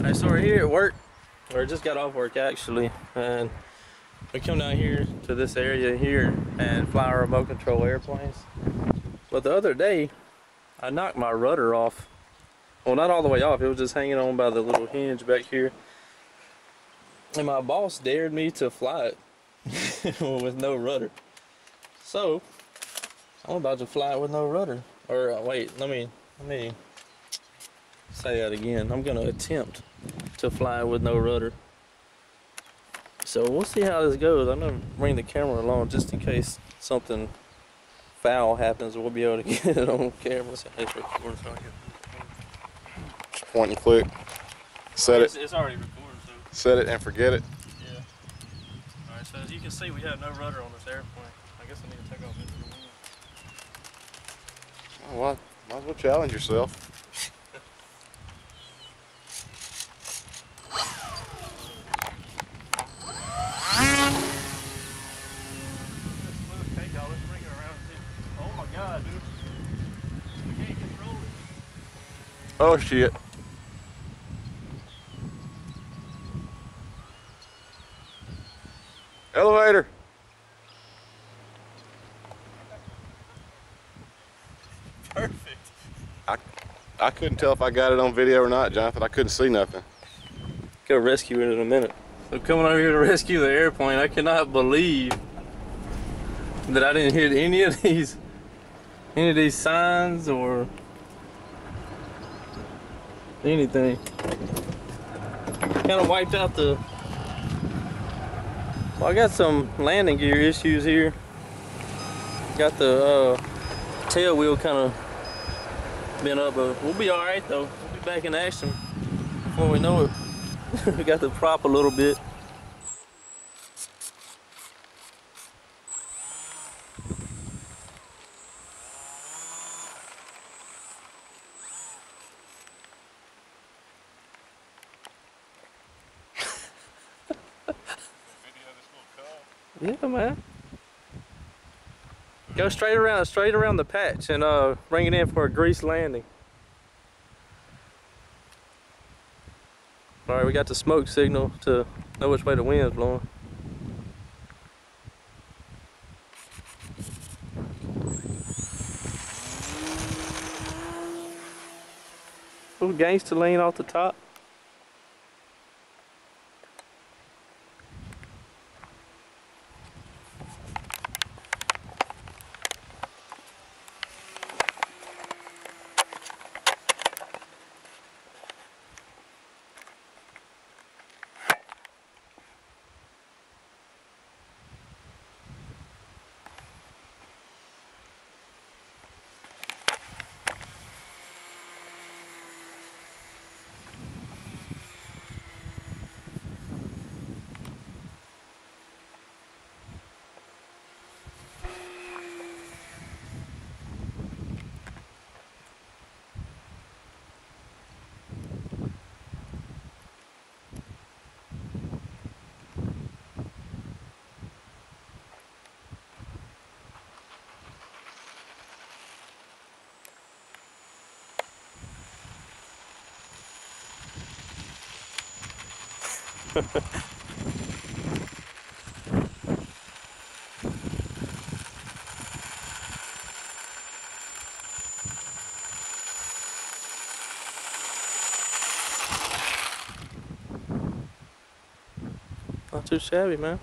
Alright, so we're here at work, or just got off work actually, and we come down here to this area here and fly our remote control airplanes. But the other day, I knocked my rudder off. Well, not all the way off, it was just hanging on by the little hinge back here. And my boss dared me to fly it with no rudder. So, I'm about to fly it with no rudder. Or wait, let me say that again. I'm gonna attempt to fly with no rudder. So we'll see how this goes. I'm gonna bring the camera along just in case something foul happens. We'll be able to get it on camera. Just point and click. Set it. It's already recorded. So. Set it and forget it. Yeah. All right. So as you can see, we have no rudder on this airplane. I guess I need to take off into the wind. Oh, well, might as well challenge yourself. Oh shit. Elevator. Perfect. I couldn't tell if I got it on video or not, Jonathan. I couldn't see nothing. Go rescue it in a minute. So coming over here to rescue the airplane, I cannot believe that I didn't hit any of these signs or anything. Kind of wiped out the. Well, I got some landing gear issues here. Got the tail wheel kind of bent up, but we'll be all right though. We'll be back in action before we know it. We got the prop a little bit. Yeah, man. Go straight around the patch and bring it in for a grease landing. All right, we got the smoke signal to know which way the wind's blowing. Little gangster lean off the top. Not too shabby, man.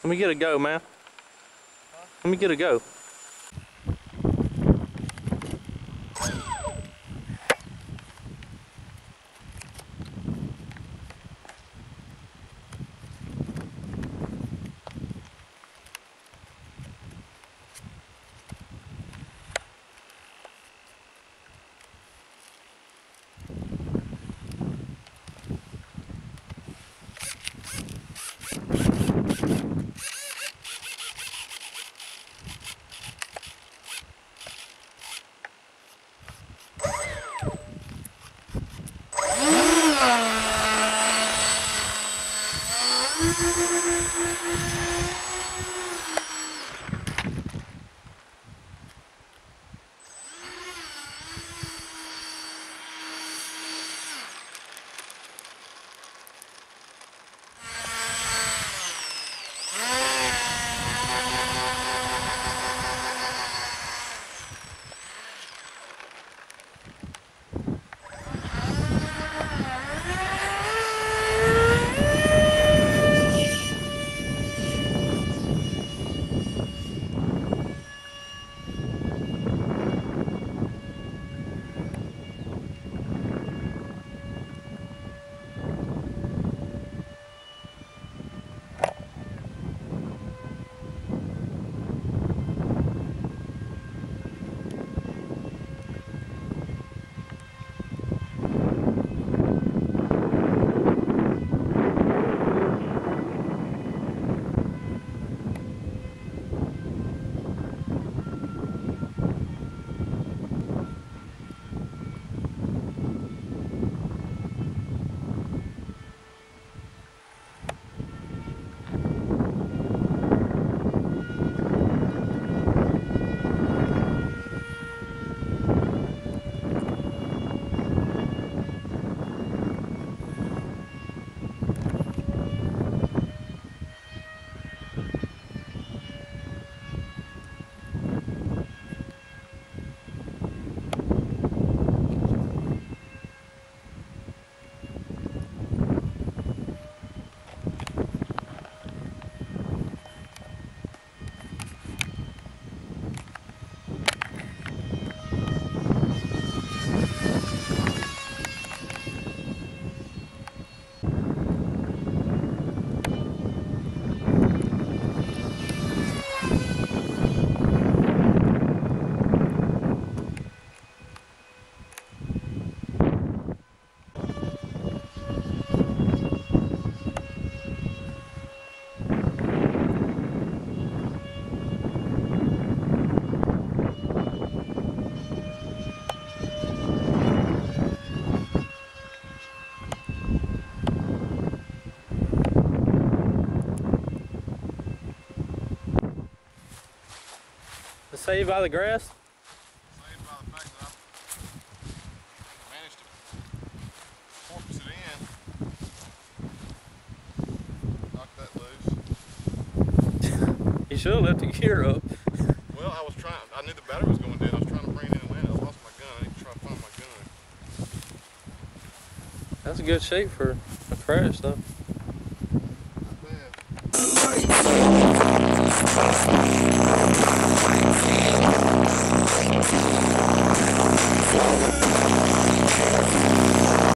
Let me get a go, man. Let me get a go. Saved by the grass? Saved by the fact that I managed to porpoise it in. Knock that loose. You should have left the gear up. Well, I knew the battery was going dead. I was trying to bring it in and land. I lost my gun. I need to try to find my gun. That's a good shape for a crash though. Not bad.